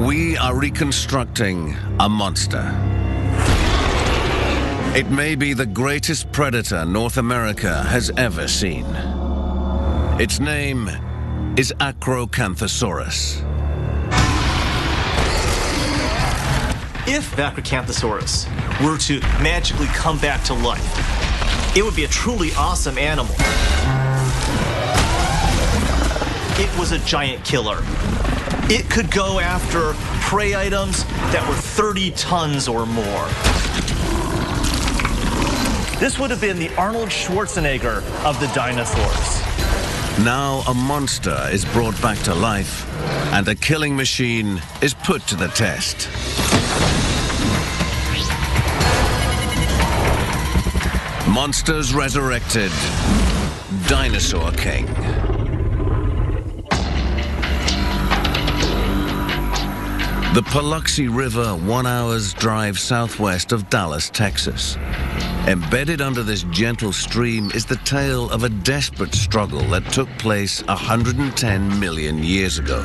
We are reconstructing a monster. It may be the greatest predator North America has ever seen. Its name is Acrocanthosaurus. If Acrocanthosaurus were to magically come back to life, it would be a truly awesome animal. It was a giant killer. It could go after prey items that were 30 tons or more. This would have been the Arnold Schwarzenegger of the dinosaurs. Now a monster is brought back to life, and a killing machine is put to the test. Monsters Resurrected, Dinosaur King. The Paluxy River, 1 hour's drive southwest of Dallas, Texas. Embedded under this gentle stream is the tale of a desperate struggle that took place 110 million years ago.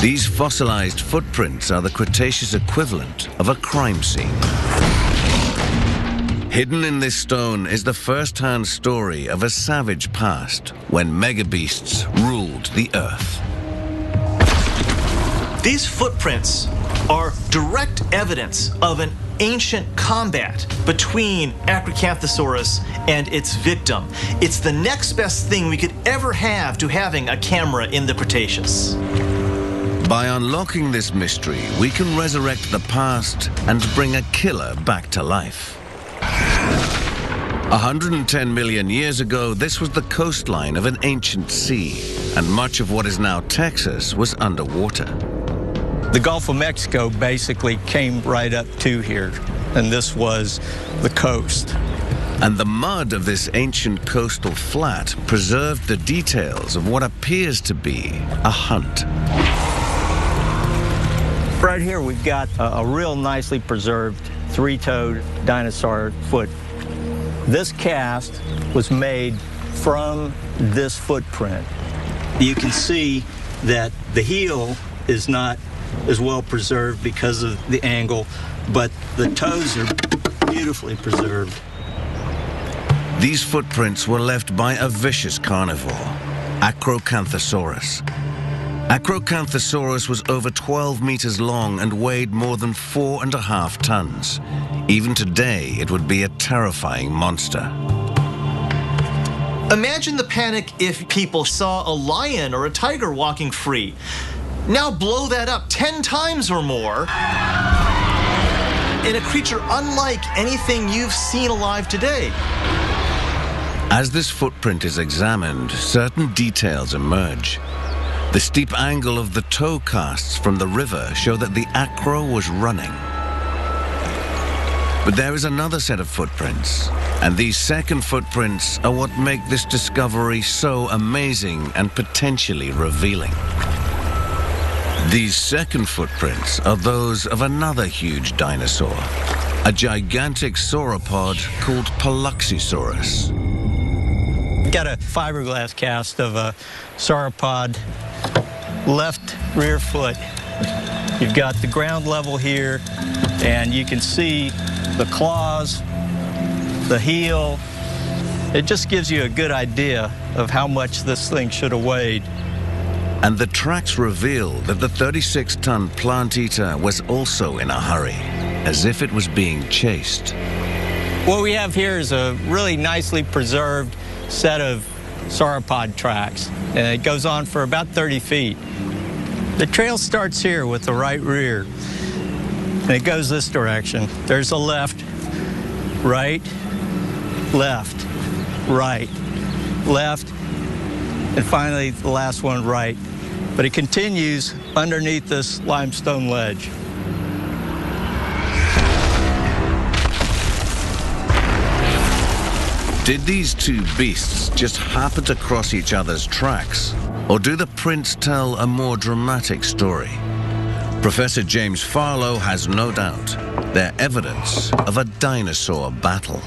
These fossilized footprints are the Cretaceous equivalent of a crime scene. Hidden in this stone is the first-hand story of a savage past when megabeasts ruled the earth. These footprints are direct evidence of an ancient combat between Acrocanthosaurus and its victim. It's the next best thing we could ever have to having a camera in the Cretaceous. By unlocking this mystery, we can resurrect the past and bring a killer back to life. 110 million years ago, this was the coastline of an ancient sea, and much of what is now Texas was underwater. The Gulf of Mexico basically came right up to here, and this was the coast. And the mud of this ancient coastal flat preserved the details of what appears to be a hunt. Right here we've got a real nicely preserved three-toed dinosaur foot. This cast was made from this footprint. You can see that the heel is not as well preserved because of the angle, but the toes are beautifully preserved. These footprints were left by a vicious carnivore, Acrocanthosaurus. Acrocanthosaurus was over 12 meters long and weighed more than 4.5 tons. Even today, it would be a terrifying monster. Imagine the panic if people saw a lion or a tiger walking free. Now blow that up 10 times or more in a creature unlike anything you've seen alive today. As this footprint is examined, certain details emerge. The steep angle of the toe casts from the river show that the acro was running. But there is another set of footprints, and these second footprints are what make this discovery so amazing and potentially revealing. These second footprints are those of another huge dinosaur, a gigantic sauropod called Paluxysaurus. Got a fiberglass cast of a sauropod left rear foot. You've got the ground level here, and you can see the claws, the heel. It just gives you a good idea of how much this thing should have weighed. And the tracks reveal that the 36-ton plant eater was also in a hurry, as if it was being chased. What we have here is a really nicely preserved set of sauropod tracks, and it goes on for about 30 feet. The trail starts here with the right rear, and it goes this direction. There's a left, right, left, right, left, and finally the last one right. But it continues underneath this limestone ledge. Did these two beasts just happen to cross each other's tracks? Or do the prints tell a more dramatic story? Professor James Farlow has no doubt they're evidence of a dinosaur battle.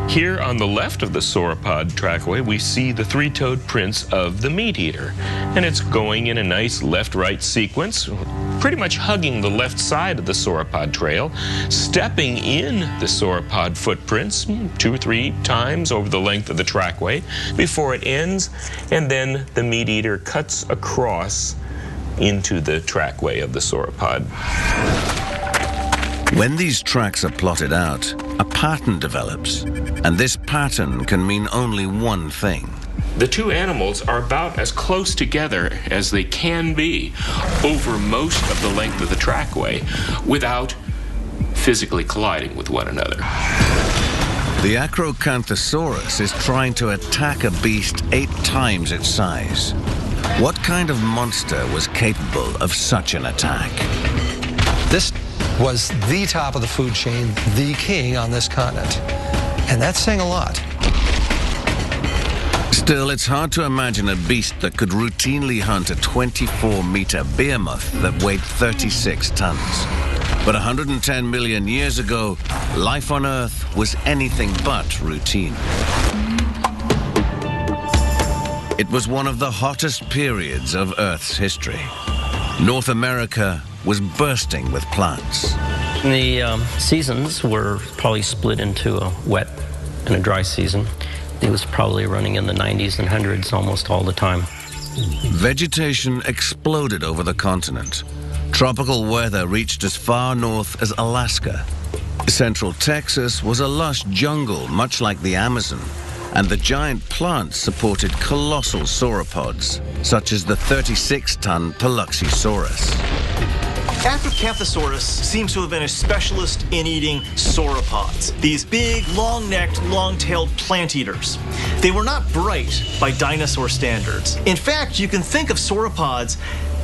Here on the left of the sauropod trackway, we see the three-toed prints of the meat eater. And it's going in a nice left-right sequence, pretty much hugging the left side of the sauropod trail, stepping in the sauropod footprints 2 or 3 times over the length of the trackway before it ends, and then the meat eater cuts across into the trackway of the sauropod. When these tracks are plotted out, a pattern develops, and this pattern can mean only one thing. The two animals are about as close together as they can be over most of the length of the trackway without physically colliding with one another. The Acrocanthosaurus is trying to attack a beast 8 times its size. What kind of monster was capable of such an attack? This was the top of the food chain, the king on this continent. And that's saying a lot. Still, it's hard to imagine a beast that could routinely hunt a 24-meter behemoth that weighed 36 tons. But 110 million years ago, life on Earth was anything but routine. It was one of the hottest periods of Earth's history. North America was bursting with plants. The seasons were probably split into a wet and a dry season. It was probably running in the 90s and 100s almost all the time. Vegetation exploded over the continent. Tropical weather reached as far north as Alaska. Central Texas was a lush jungle, much like the Amazon, and the giant plants supported colossal sauropods, such as the 36-ton Paluxysaurus. Acrocanthosaurus seems to have been a specialist in eating sauropods, these big, long-necked, long-tailed plant eaters. They were not bright by dinosaur standards. In fact, you can think of sauropods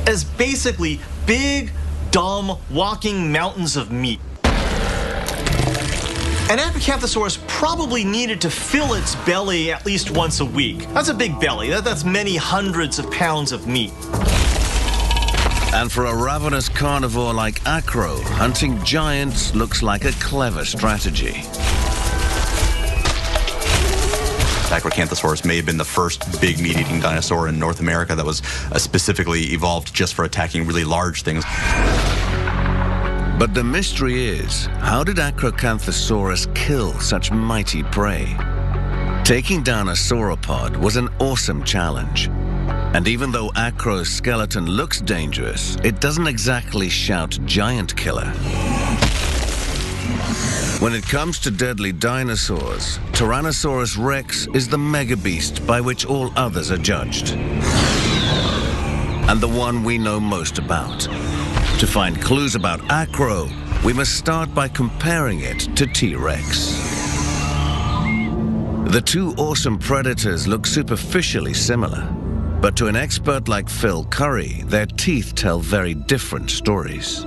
as basically big, dumb, walking mountains of meat. And Acrocanthosaurus probably needed to fill its belly at least once a week. That's a big belly. That's many hundreds of pounds of meat. And for a ravenous carnivore like Acro, hunting giants looks like a clever strategy. Acrocanthosaurus may have been the first big meat-eating dinosaur in North America that was specifically evolved just for attacking really large things. But the mystery is, how did Acrocanthosaurus kill such mighty prey? Taking down a sauropod was an awesome challenge. And even though Acro's skeleton looks dangerous, it doesn't exactly shout giant killer. When it comes to deadly dinosaurs, Tyrannosaurus Rex is the megabeast by which all others are judged. And the one we know most about. To find clues about Acro, we must start by comparing it to T-Rex. The two awesome predators look superficially similar, but to an expert like Phil Curry, their teeth tell very different stories.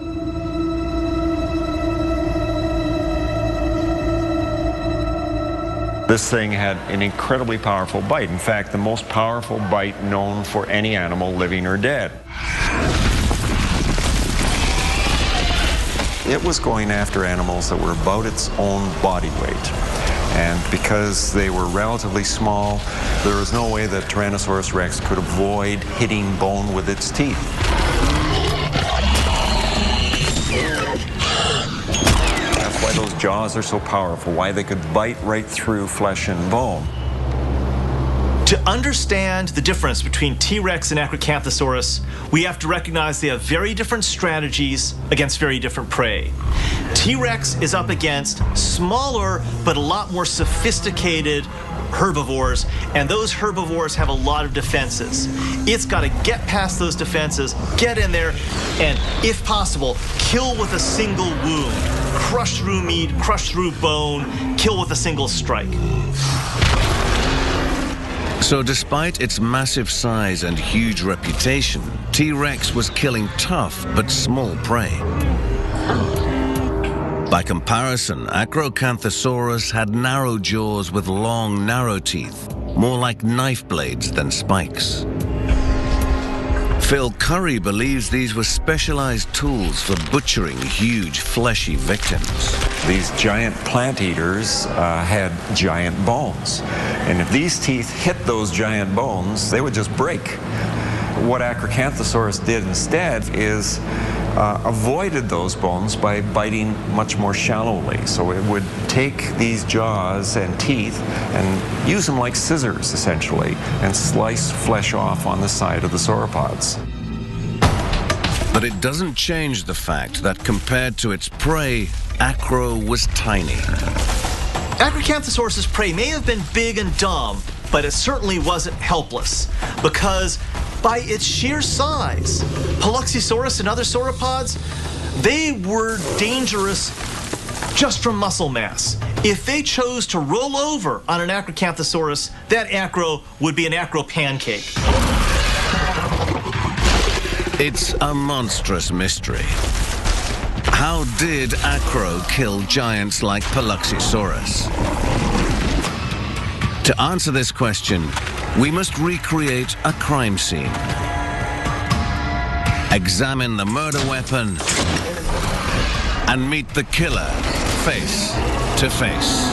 This thing had an incredibly powerful bite. In fact, the most powerful bite known for any animal, living or dead. It was going after animals that were about its own body weight. And because they were relatively small, there was no way that Tyrannosaurus Rex could avoid hitting bone with its teeth. That's why those jaws are so powerful, why they could bite right through flesh and bone. To understand the difference between T-Rex and Acrocanthosaurus, we have to recognize they have very different strategies against very different prey. T-Rex is up against smaller but a lot more sophisticated herbivores, and those herbivores have a lot of defenses. It's got to get past those defenses, get in there, and if possible, kill with a single wound. Crush through meat, crush through bone, kill with a single strike. So despite its massive size and huge reputation, T-Rex was killing tough but small prey. By comparison, Acrocanthosaurus had narrow jaws with long, narrow teeth, more like knife blades than spikes. Phil Curry believes these were specialized tools for butchering huge fleshy victims. These giant plant eaters had giant bones. And if these teeth hit those giant bones, they would just break. What Acrocanthosaurus did instead is avoided those bones by biting much more shallowly. So it would take these jaws and teeth and use them like scissors, essentially, and slice flesh off on the side of the sauropods. But it doesn't change the fact that compared to its prey, Acro was tiny. Acrocanthosaurus's prey may have been big and dumb, but it certainly wasn't helpless, because by its sheer size, Paluxysaurus and other sauropods, they were dangerous just from muscle mass. If they chose to roll over on an Acrocanthosaurus, that acro would be an acro pancake. It's a monstrous mystery. How did Acro kill giants like Paluxysaurus? To answer this question, we must recreate a crime scene. Examine the murder weapon and meet the killer face to face.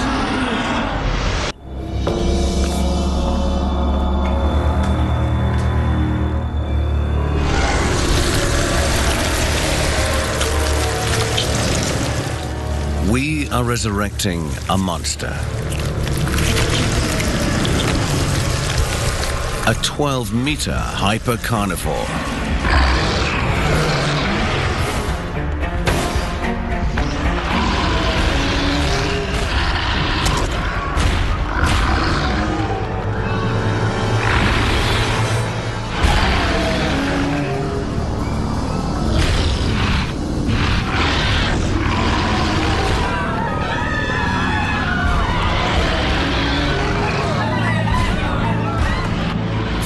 We are resurrecting a monster. A 12-meter hypercarnivore.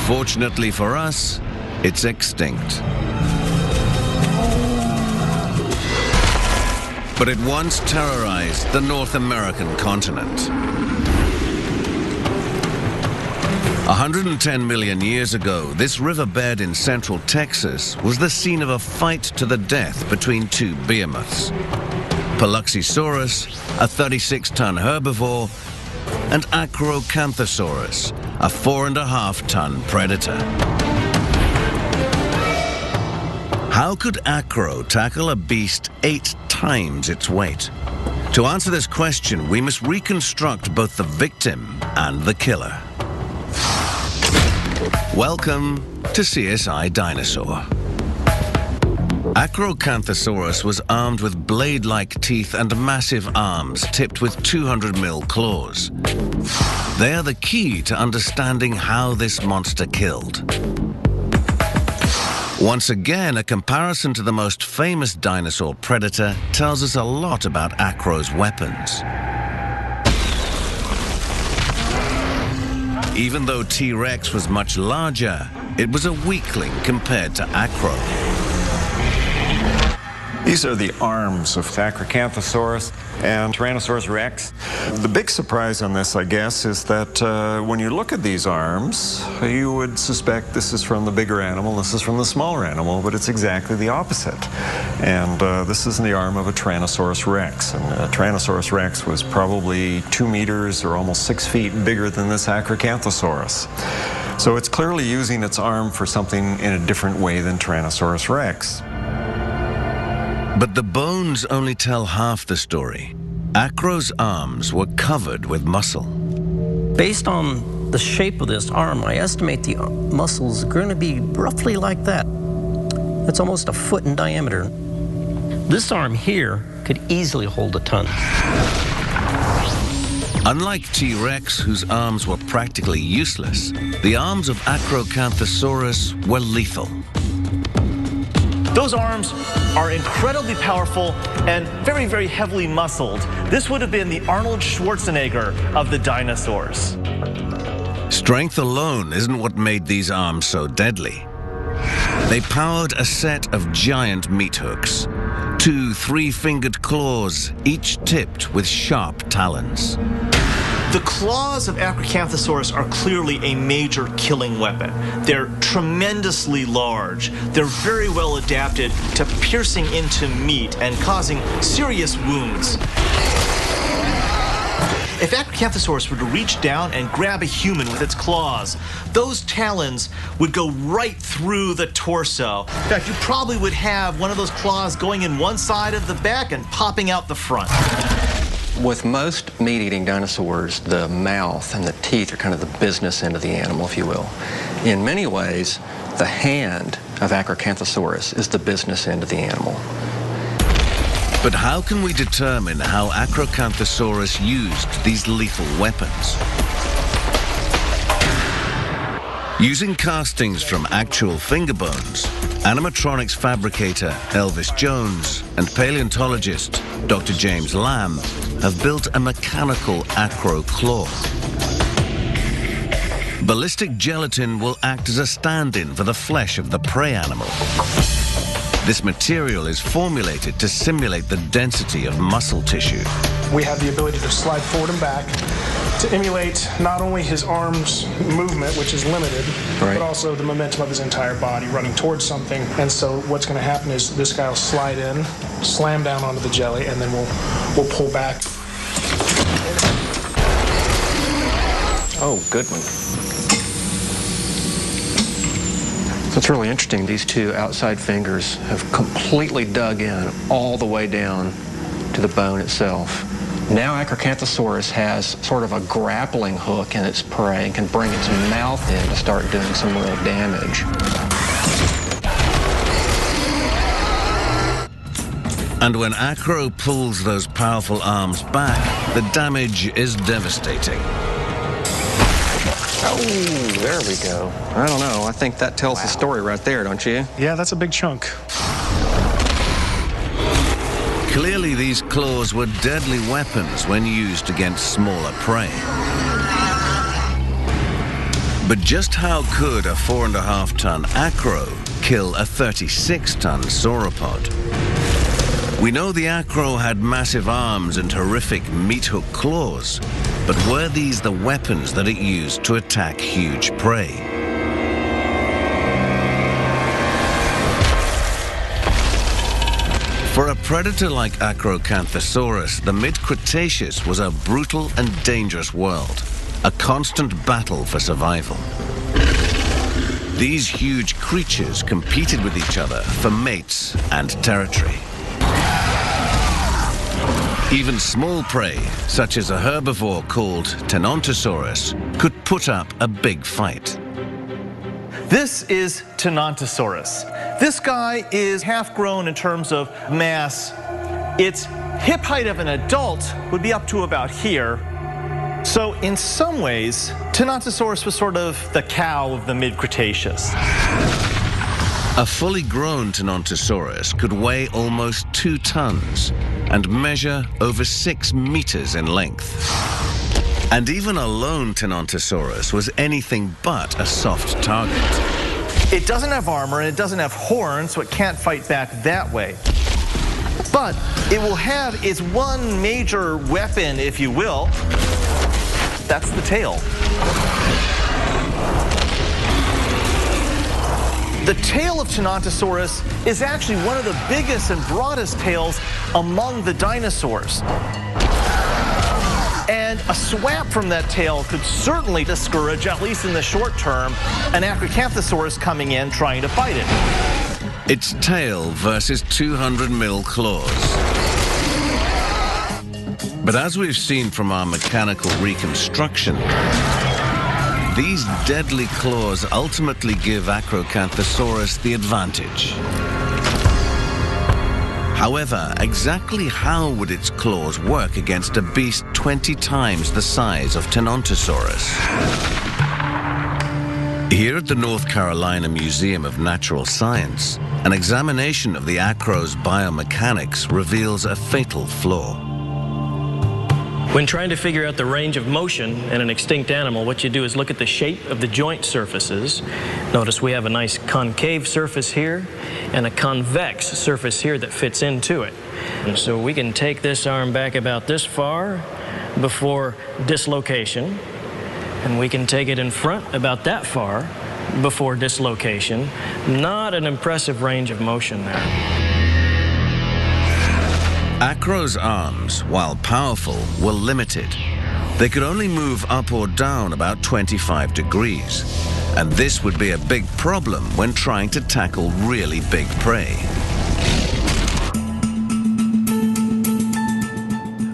Fortunately for us, it's extinct. But it once terrorized the North American continent. 110 million years ago, this riverbed in central Texas was the scene of a fight to the death between two behemoths. Paluxysaurus, a 36-ton herbivore, and Acrocanthosaurus, a 4.5-ton predator. How could Acro tackle a beast 8 times its weight? To answer this question, we must reconstruct both the victim and the killer. Welcome to CSI Dinosaur. Acrocanthosaurus was armed with blade-like teeth and massive arms tipped with 200mm claws. They are the key to understanding how this monster killed. Once again, a comparison to the most famous dinosaur predator tells us a lot about Acro's weapons. Even though T-Rex was much larger, it was a weakling compared to Acro. These are the arms of Acrocanthosaurus and Tyrannosaurus rex. The big surprise on this, I guess, is that when you look at these arms, you would suspect this is from the bigger animal, this is from the smaller animal, but it's exactly the opposite. And this is the arm of a Tyrannosaurus rex. And Tyrannosaurus rex was probably 2 meters or almost 6 feet bigger than this Acrocanthosaurus. So it's clearly using its arm for something in a different way than Tyrannosaurus rex. But the bones only tell half the story. Acro's arms were covered with muscle. Based on the shape of this arm, I estimate the muscles are going to be roughly like that. It's almost a foot in diameter. This arm here could easily hold a ton. Unlike T-Rex, whose arms were practically useless, the arms of Acrocanthosaurus were lethal. Those arms are incredibly powerful and very, very heavily muscled. This would have been the Arnold Schwarzenegger of the dinosaurs. Strength alone isn't what made these arms so deadly. They powered a set of giant meat hooks, 2 3-fingered claws, each tipped with sharp talons. The claws of Acrocanthosaurus are clearly a major killing weapon. They're tremendously large. They're very well adapted to piercing into meat and causing serious wounds. If Acrocanthosaurus were to reach down and grab a human with its claws, those talons would go right through the torso. In fact, you probably would have one of those claws going in one side of the back and popping out the front. With most meat-eating dinosaurs, the mouth and the teeth are kind of the business end of the animal, if you will. In many ways, the hand of Acrocanthosaurus is the business end of the animal. But how can we determine how Acrocanthosaurus used these lethal weapons? Using castings from actual finger bones, animatronics fabricator Elvis Jones and paleontologist Dr. James Lamb have built a mechanical acro claw. Ballistic gelatin will act as a stand-in for the flesh of the prey animal. This material is formulated to simulate the density of muscle tissue. We have the ability to slide forward and back to emulate not only his arms movement, which is limited, but also the momentum of his entire body running towards something. And so what's going to happen is this guy will slide in, slam down onto the jelly, and then we'll pull back. Oh, good one. So it's really interesting. These two outside fingers have completely dug in all the way down to the bone itself. Now Acrocanthosaurus has sort of a grappling hook in its prey and can bring its mouth in to start doing some real damage. And when Acro pulls those powerful arms back, the damage is devastating. Oh, there we go. I don't know. I think that tells the story right there, don't you? Yeah, that's a big chunk. Clearly, these claws were deadly weapons when used against smaller prey. But just how could a 4.5-ton acro kill a 36-ton sauropod? We know the acro had massive arms and horrific meat-hook claws, but were these the weapons that it used to attack huge prey? For a predator like Acrocanthosaurus, the mid-Cretaceous was a brutal and dangerous world, a constant battle for survival. These huge creatures competed with each other for mates and territory. Even small prey, such as a herbivore called Tenontosaurus, could put up a big fight. This is Tenontosaurus. This guy is half-grown in terms of mass. Its hip height of an adult would be up to about here. So in some ways, Tenontosaurus was sort of the cow of the mid-Cretaceous. A fully grown Tenontosaurus could weigh almost 2 tons and measure over 6 meters in length. And even a lone Tenontosaurus was anything but a soft target. It doesn't have armor and it doesn't have horns, so it can't fight back that way. But it will have its one major weapon, if you will. That's the tail. The tail of Tenontosaurus is actually one of the biggest and broadest tails among the dinosaurs. And a swap from that tail could certainly discourage, at least in the short term, an Acrocanthosaurus coming in trying to fight it. Its tail versus 200 mil claws. But as we've seen from our mechanical reconstruction, these deadly claws ultimately give Acrocanthosaurus the advantage. However, exactly how would its claws work against a beast 20 times the size of Tenontosaurus? Here at the North Carolina Museum of Natural Science, an examination of the acro's biomechanics reveals a fatal flaw. When trying to figure out the range of motion in an extinct animal, what you do is look at the shape of the joint surfaces. Notice we have a nice concave surface here and a convex surface here that fits into it. And so we can take this arm back about this far, before dislocation, and we can take it in front about that far before dislocation. Not an impressive range of motion there. Acro's arms, while powerful, were limited. They could only move up or down about 25 degrees, and this would be a big problem when trying to tackle really big prey.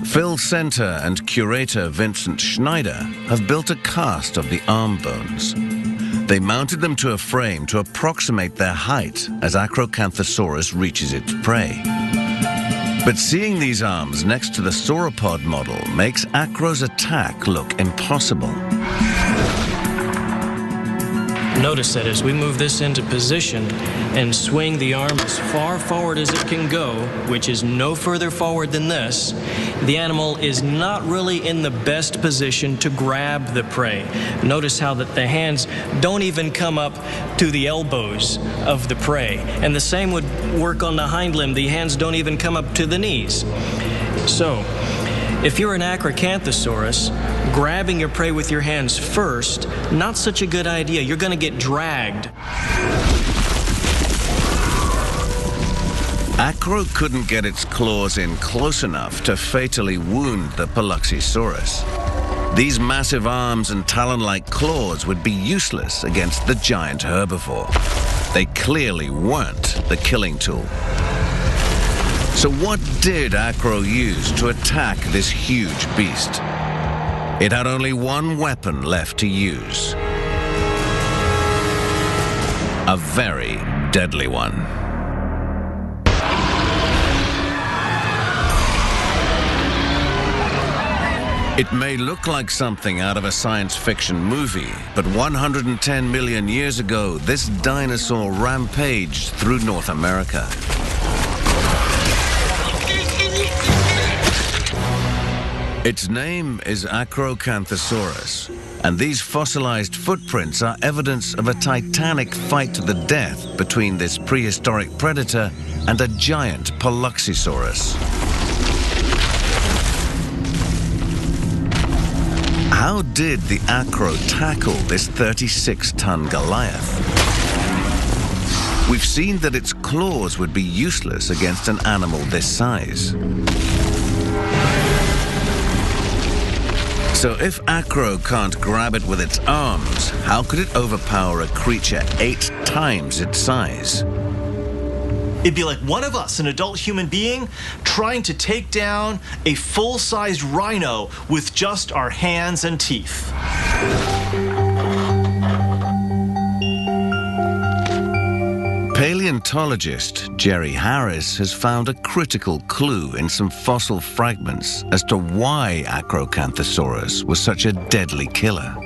Phil Center and curator Vincent Schneider have built a cast of the arm bones. They mounted them to a frame to approximate their height as Acrocanthosaurus reaches its prey. But seeing these arms next to the sauropod model makes Acro's attack look impossible. Notice that as we move this into position and swing the arm as far forward as it can go, which is no further forward than this, the animal is not really in the best position to grab the prey. Notice how that the hands don't even come up to the elbows of the prey. And the same would work on the hind limb. The hands don't even come up to the knees. So, if you're an Acrocanthosaurus, grabbing your prey with your hands first, not such a good idea. You're going to get dragged. Acro couldn't get its claws in close enough to fatally wound the Paluxysaurus. These massive arms and talon-like claws would be useless against the giant herbivore. They clearly weren't the killing tool. So what did Acro use to attack this huge beast? It had only one weapon left to use. A very deadly one. It may look like something out of a science fiction movie, but 110 million years ago, this dinosaur rampaged through North America. Its name is Acrocanthosaurus, and these fossilized footprints are evidence of a titanic fight to the death between this prehistoric predator and a giant Paluxysaurus. How did the Acro tackle this 36-ton Goliath? We've seen that its claws would be useless against an animal this size. So if Acro can't grab it with its arms, how could it overpower a creature 8 times its size? It'd be like one of us, an adult human being, trying to take down a full-sized rhino with just our hands and teeth. Paleontologist Jerry Harris has found a critical clue in some fossil fragments as to why Acrocanthosaurus was such a deadly killer.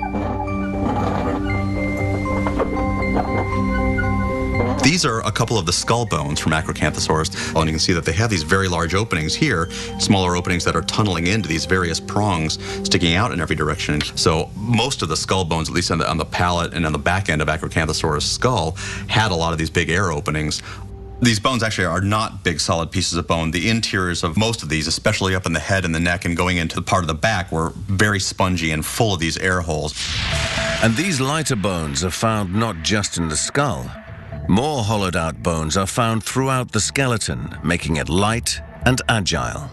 These are a couple of the skull bones from Acrocanthosaurus, and you can see that they have these very large openings here, smaller openings that are tunneling into these various prongs sticking out in every direction. So most of the skull bones, at least on the palate and on the back end of Acrocanthosaurus' skull, had a lot of these big air openings. These bones actually are not big solid pieces of bone. The interiors of most of these, especially up in the head and the neck and going into the part of the back, were very spongy and full of these air holes. And these lighter bones are found not just in the skull. More hollowed-out bones are found throughout the skeleton, making it light and agile.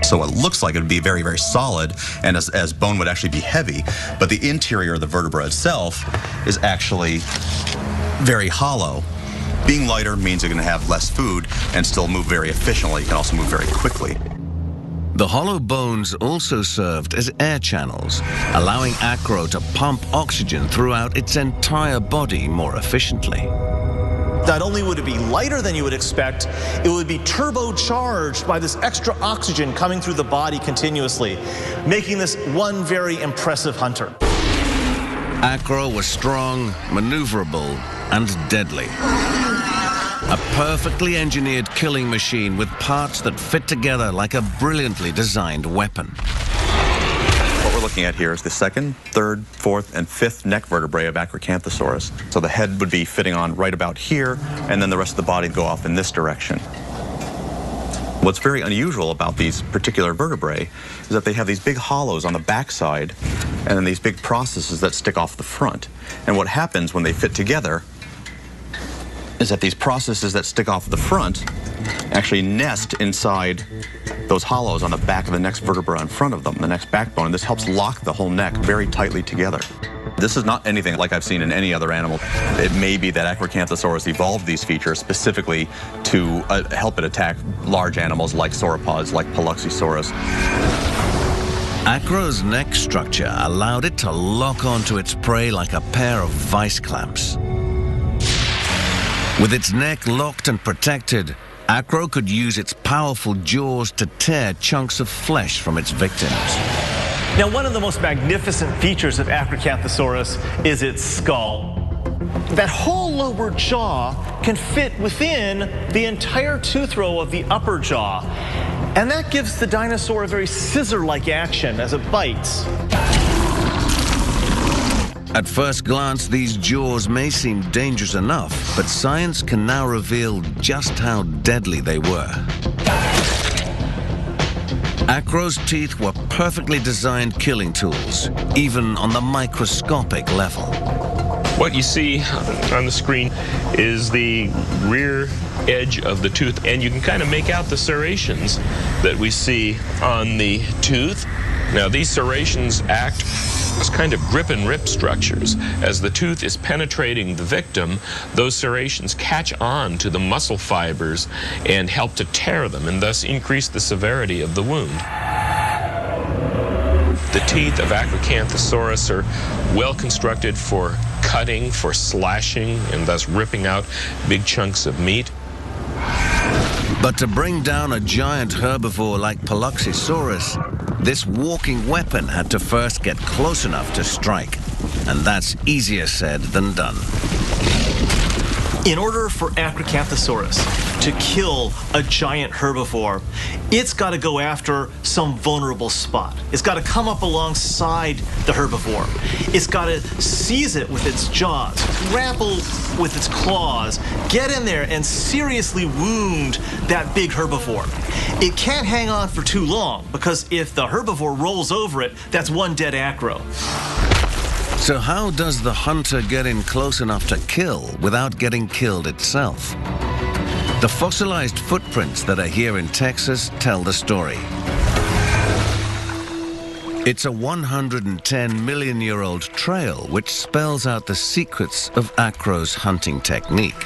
So it looks like it would be very, very solid, and as bone would actually be heavy, but the interior of the vertebra itself is actually very hollow. Being lighter means you're going to have less food and still move very efficiently. You can also move very quickly. The hollow bones also served as air channels, allowing Acro to pump oxygen throughout its entire body more efficiently. Not only would it be lighter than you would expect, it would be turbocharged by this extra oxygen coming through the body continuously, making this one very impressive hunter. Acro was strong, maneuverable, and deadly. A perfectly engineered killing machine with parts that fit together like a brilliantly designed weapon. What we're looking at here is the second, third, fourth, and fifth neck vertebrae of Acrocanthosaurus. So the head would be fitting on right about here, and then the rest of the body would go off in this direction. What's very unusual about these particular vertebrae is that they have these big hollows on the backside and then these big processes that stick off the front. And what happens when they fit together is that these processes that stick off the front actually nest inside those hollows on the back of the next vertebra in front of them, the next backbone, and this helps lock the whole neck very tightly together. This is not anything like I've seen in any other animal. It may be that Acrocanthosaurus evolved these features specifically to help it attack large animals like sauropods, like Paluxysaurus. Acro's neck structure allowed it to lock onto its prey like a pair of vice clamps. With its neck locked and protected, Acro could use its powerful jaws to tear chunks of flesh from its victims. Now, one of the most magnificent features of Acrocanthosaurus is its skull. That whole lower jaw can fit within the entire tooth row of the upper jaw. And that gives the dinosaur a very scissor-like action as it bites. At first glance, these jaws may seem dangerous enough, but science can now reveal just how deadly they were. Acro's teeth were perfectly designed killing tools, even on the microscopic level. What you see on the screen is the rear edge of the tooth, and you can kind of make out the serrations that we see on the tooth. Now, these serrations act as kind of grip and rip structures. As the tooth is penetrating the victim, those serrations catch on to the muscle fibers and help to tear them and thus increase the severity of the wound. The teeth of Acrocanthosaurus are well constructed for cutting, for slashing, and thus ripping out big chunks of meat. But to bring down a giant herbivore like Paluxysaurus, this walking weapon had to first get close enough to strike. And that's easier said than done. In order for Acrocanthosaurus to kill a giant herbivore, it's got to go after some vulnerable spot. It's got to come up alongside the herbivore. It's got to seize it with its jaws, grapple with its claws, get in there and seriously wound that big herbivore. It can't hang on for too long, because if the herbivore rolls over it, that's one dead acro. So how does the hunter get in close enough to kill without getting killed itself? The fossilized footprints that are here in Texas tell the story. It's a 110-million-year-old trail which spells out the secrets of Acro's hunting technique.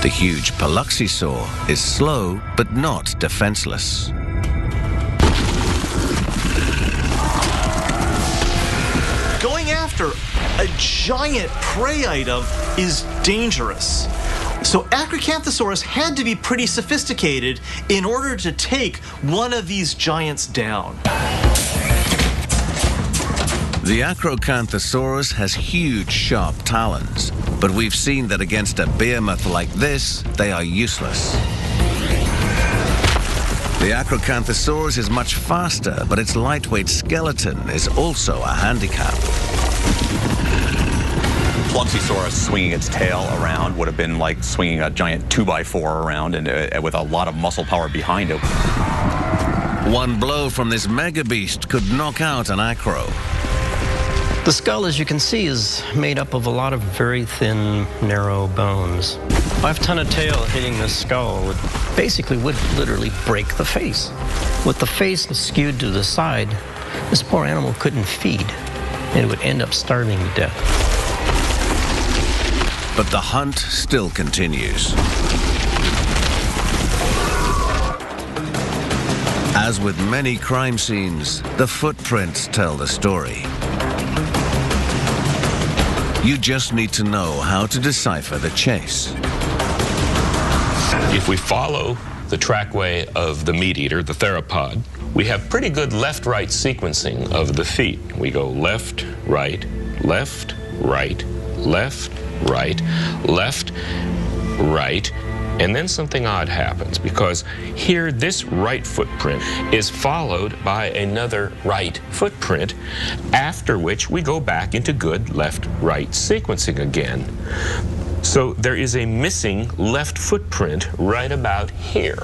The huge Paluxysaur is slow but not defenseless. Going after a giant prey item is dangerous. So Acrocanthosaurus had to be pretty sophisticated in order to take one of these giants down. The Acrocanthosaurus has huge, sharp talons, but we've seen that against a behemoth like this, they are useless. The Acrocanthosaurus is much faster, but its lightweight skeleton is also a handicap. Paluxysaurus swinging its tail around would have been like swinging a giant 2x4 around, and with a lot of muscle power behind it. One blow from this mega beast could knock out an acro. The skull, as you can see, is made up of a lot of very thin, narrow bones. 5-ton of tail hitting the skull would literally break the face. With the face skewed to the side, this poor animal couldn't feed, and it would end up starving to death. But the hunt still continues. As with many crime scenes, the footprints tell the story. You just need to know how to decipher the chase. If we follow the trackway of the meat eater, the theropod, we have pretty good left-right sequencing of the feet. We go left, right, left, right, left, right, left, right, and then something odd happens, because here this right footprint is followed by another right footprint, after which we go back into good left-right sequencing again. So there is a missing left footprint right about here.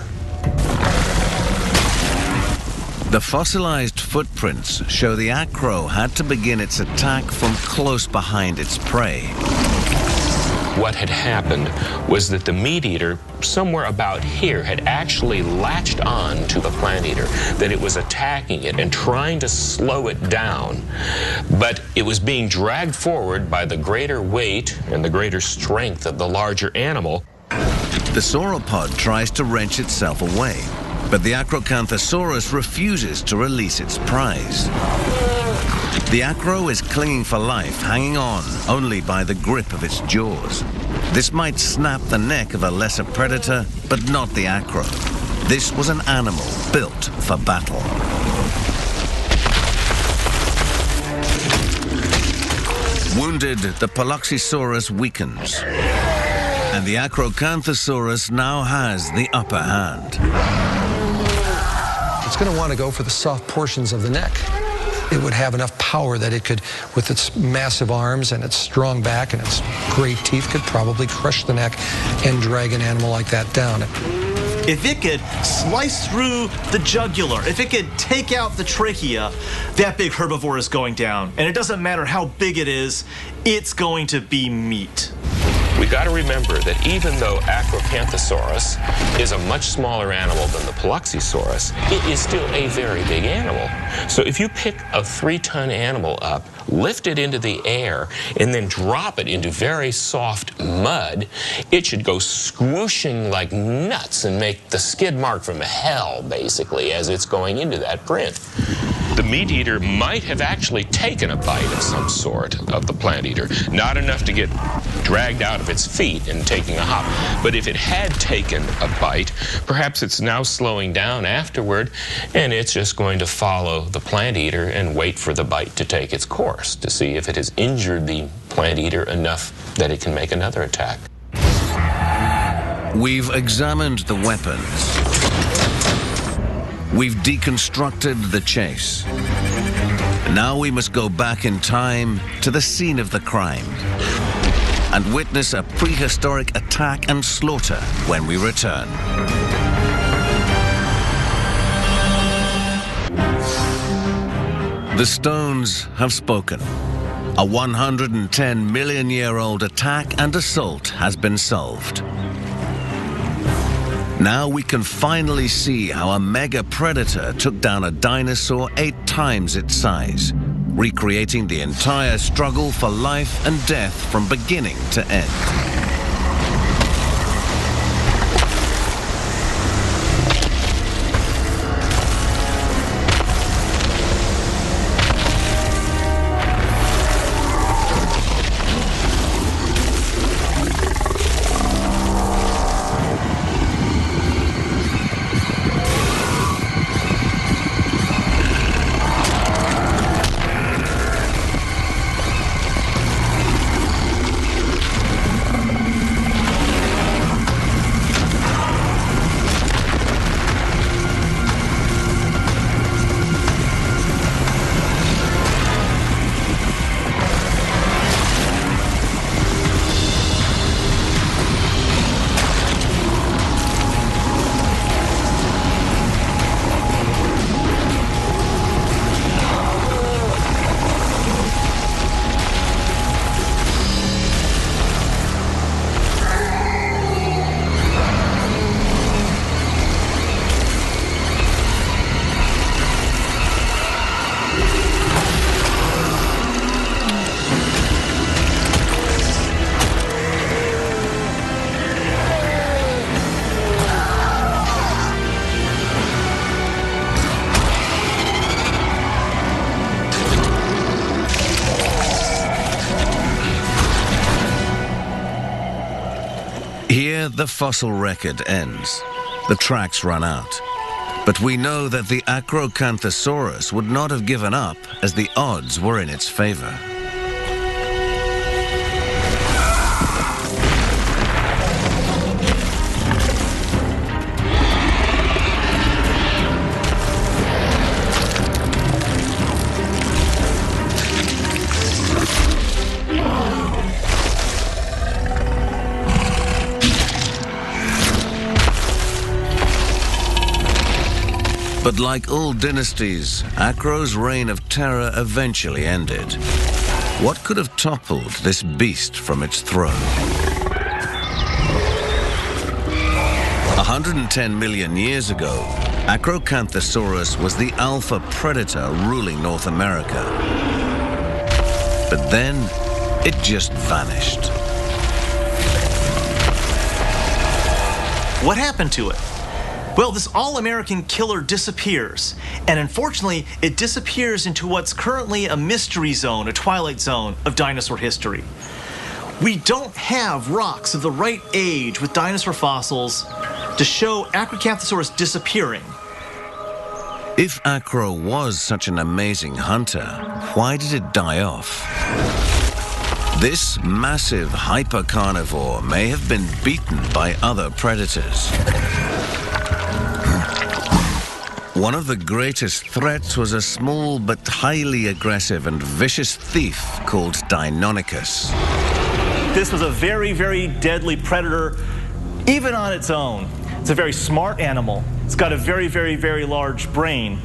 The fossilized footprints show the acro had to begin its attack from close behind its prey. What had happened was that the meat eater, somewhere about here, had actually latched on to the plant eater, that it was attacking it and trying to slow it down. But it was being dragged forward by the greater weight and the greater strength of the larger animal. The sauropod tries to wrench itself away, but the Acrocanthosaurus refuses to release its prize. The acro is clinging for life, hanging on only by the grip of its jaws. This might snap the neck of a lesser predator, but not the acro. This was an animal built for battle. Wounded, the Paloxysaurus weakens, and the Acrocanthosaurus now has the upper hand. It's going to want to go for the soft portions of the neck. It would have enough power that it could, with its massive arms and its strong back and its great teeth, could probably crush the neck and drag an animal like that down. If it could slice through the jugular, if it could take out the trachea, that big herbivore is going down. And it doesn't matter how big it is, it's going to be meat. We got to remember that even though Acrocanthosaurus is a much smaller animal than the Paloxysaurus, it is still a very big animal. So if you pick a 3-ton animal up, lift it into the air, and then drop it into very soft mud, it should go swooshing like nuts and make the skid mark from hell, basically, as it's going into that print. The meat eater might have actually taken a bite of some sort of the plant eater. Not enough to get dragged out of its feet and taking a hop. But if it had taken a bite, perhaps it's now slowing down afterward, and it's just going to follow the plant eater and wait for the bite to take its course to see if it has injured the plant eater enough that it can make another attack. We've examined the weapons. We've deconstructed the chase. Now we must go back in time to the scene of the crime and witness a prehistoric attack and slaughter when we return. The stones have spoken. A 110-million-year-old attack and assault has been solved. Now we can finally see how a mega predator took down a dinosaur 8 times its size, recreating the entire struggle for life and death from beginning to end. Here, the fossil record ends. The tracks run out. But we know that the Acrocanthosaurus would not have given up as the odds were in its favor. But like all dynasties, Acro's reign of terror eventually ended. What could have toppled this beast from its throne? 110 million years ago, Acrocanthosaurus was the alpha predator ruling North America. But then, it just vanished. What happened to it? Well, this all-American killer disappears, and unfortunately, it disappears into what's currently a mystery zone, a twilight zone of dinosaur history. We don't have rocks of the right age with dinosaur fossils to show Acrocanthosaurus disappearing. If Acro was such an amazing hunter, why did it die off? This massive hypercarnivore may have been beaten by other predators. One of the greatest threats was a small but highly aggressive and vicious thief called Deinonychus. This was a very, very deadly predator, even on its own. It's a very smart animal. It's got a very, very, very large brain.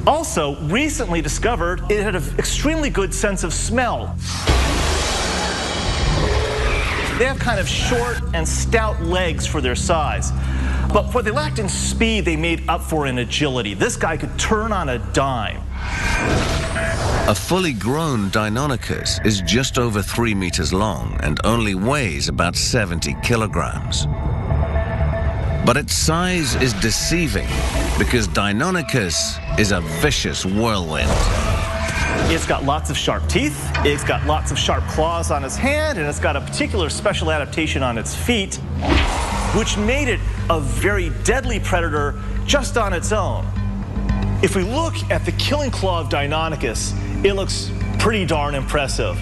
Also, recently discovered, it had an extremely good sense of smell. They have kind of short and stout legs for their size. But what they lacked in speed, they made up for in agility. This guy could turn on a dime. A fully grown Deinonychus is just over 3 meters long and only weighs about 70 kilograms. But its size is deceiving because Deinonychus is a vicious whirlwind. It's got lots of sharp teeth, it's got lots of sharp claws on its hand, and it's got a particular special adaptation on its feet, which made it a very deadly predator just on its own. If we look at the killing claw of Deinonychus, it looks pretty darn impressive.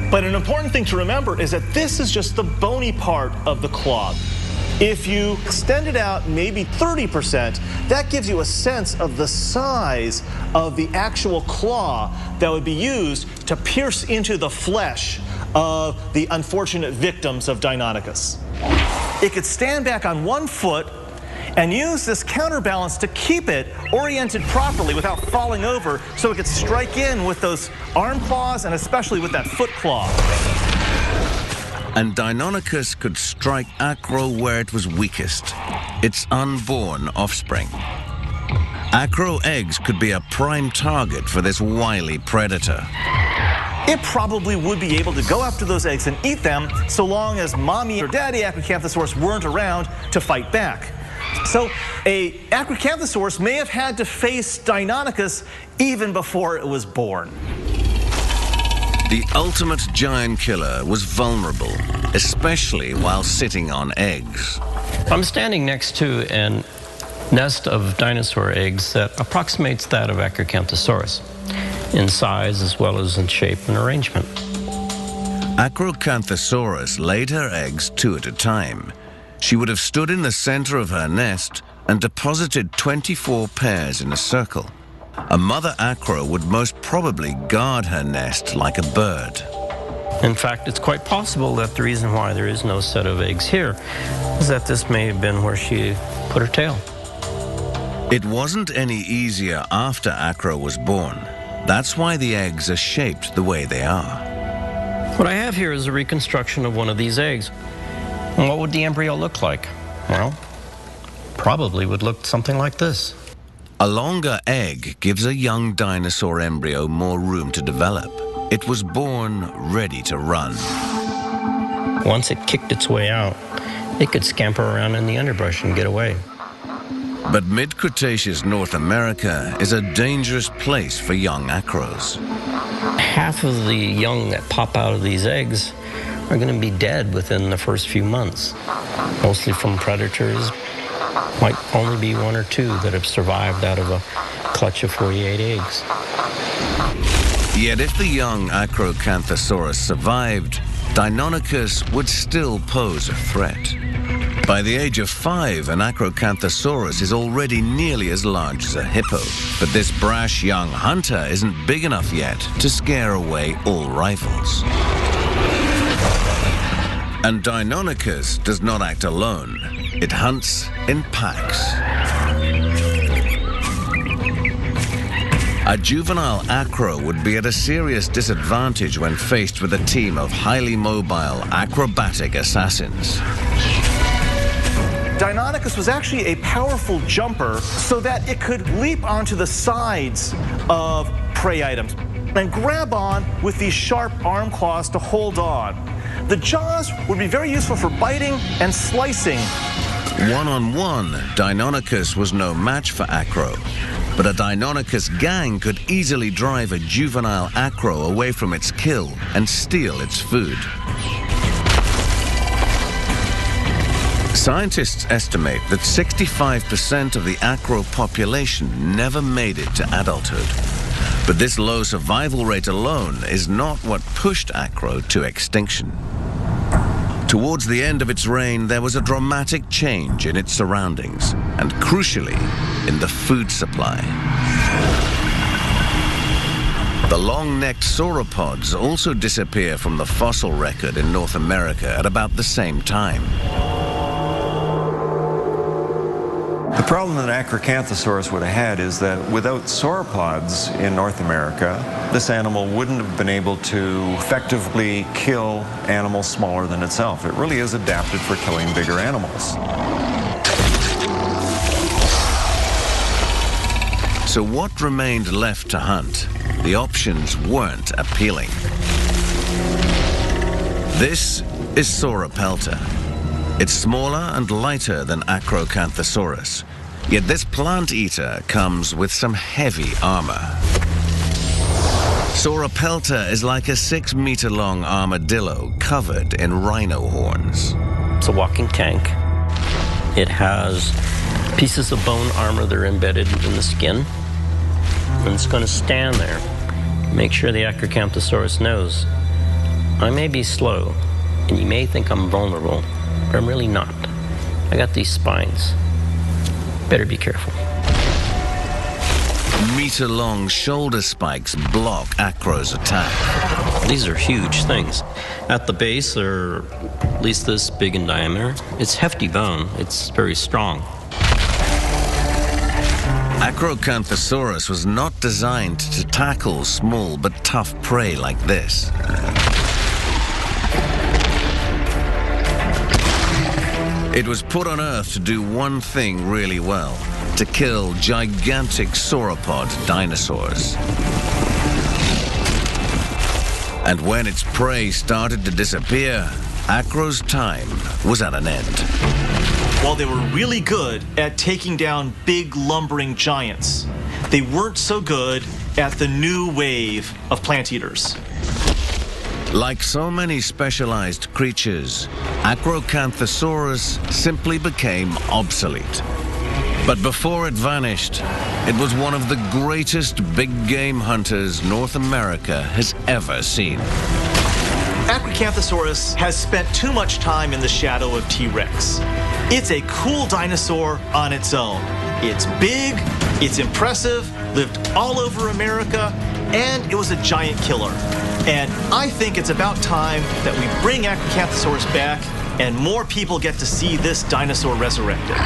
But an important thing to remember is that this is just the bony part of the claw. If you extend it out maybe 30%, that gives you a sense of the size of the actual claw that would be used to pierce into the flesh of the unfortunate victims of Deinonychus. It could stand back on one foot and use this counterbalance to keep it oriented properly without falling over, so it could strike in with those arm claws and especially with that foot claw. And Deinonychus could strike Acro where it was weakest, its unborn offspring. Acro eggs could be a prime target for this wily predator. It probably would be able to go after those eggs and eat them so long as mommy or daddy Acrocanthosaurus weren't around to fight back. So a Acrocanthosaurus may have had to face Deinonychus even before it was born. The ultimate giant killer was vulnerable, especially while sitting on eggs. I'm standing next to a nest of dinosaur eggs that approximates that of Acrocanthosaurus in size as well as in shape and arrangement. Acrocanthosaurus laid her eggs 2 at a time. She would have stood in the center of her nest and deposited 24 pairs in a circle. A mother acro would most probably guard her nest like a bird. In fact, it's quite possible that the reason why there is no set of eggs here is that this may have been where she put her tail. It wasn't any easier after Acro was born. That's why the eggs are shaped the way they are. What I have here is a reconstruction of one of these eggs. And what would the embryo look like? Well, probably would look something like this. A longer egg gives a young dinosaur embryo more room to develop. It was born ready to run. Once it kicked its way out, it could scamper around in the underbrush and get away. But mid-Cretaceous North America is a dangerous place for young acros. Half of the young that pop out of these eggs are going to be dead within the first few months, mostly from predators. Might only be 1 or 2 that have survived out of a clutch of 48 eggs. Yet if the young Acrocanthosaurus survived, Deinonychus would still pose a threat. By the age of 5, an Acrocanthosaurus is already nearly as large as a hippo, but this brash young hunter isn't big enough yet to scare away all rivals. And Deinonychus does not act alone. It hunts in packs. A juvenile acro would be at a serious disadvantage when faced with a team of highly mobile, acrobatic assassins. Deinonychus was actually a powerful jumper so that it could leap onto the sides of prey items and grab on with these sharp arm claws to hold on. The jaws would be very useful for biting and slicing. One-on-one, Deinonychus was no match for acro, but a Deinonychus gang could easily drive a juvenile acro away from its kill and steal its food. Scientists estimate that 65% of the acro population never made it to adulthood. But this low survival rate alone is not what pushed acro to extinction. Towards the end of its reign, there was a dramatic change in its surroundings, and crucially, in the food supply. The long-necked sauropods also disappear from the fossil record in North America at about the same time. The problem that Acrocanthosaurus would have had is that without sauropods in North America, this animal wouldn't have been able to effectively kill animals smaller than itself. It really is adapted for killing bigger animals. So what remained left to hunt? The options weren't appealing. This is Sauropelta. It's smaller and lighter than Acrocanthosaurus, yet this plant eater comes with some heavy armor. Sauropelta is like a 6-meter-long armadillo covered in rhino horns. It's a walking tank. It has pieces of bone armor that are embedded in the skin, and it's going to stand there. Make sure the Acrocanthosaurus knows, I may be slow, and you may think I'm vulnerable, but I'm really not. I got these spines. Better be careful. Meter-long shoulder spikes block Acro's attack. These are huge things. At the base, they're at least this big in diameter. It's hefty bone. It's very strong. Acrocanthosaurus was not designed to tackle small but tough prey like this. It was put on Earth to do one thing really well, to kill gigantic sauropod dinosaurs. And when its prey started to disappear, Acro's time was at an end. While they were really good at taking down big lumbering giants, they weren't so good at the new wave of plant eaters. Like so many specialized creatures, Acrocanthosaurus simply became obsolete. But before it vanished, it was one of the greatest big game hunters North America has ever seen. Acrocanthosaurus has spent too much time in the shadow of T-Rex. It's a cool dinosaur on its own. It's big, it's impressive, lived all over America, and it was a giant killer. And I think it's about time that we bring Acrocanthosaurus back and more people get to see this dinosaur resurrected.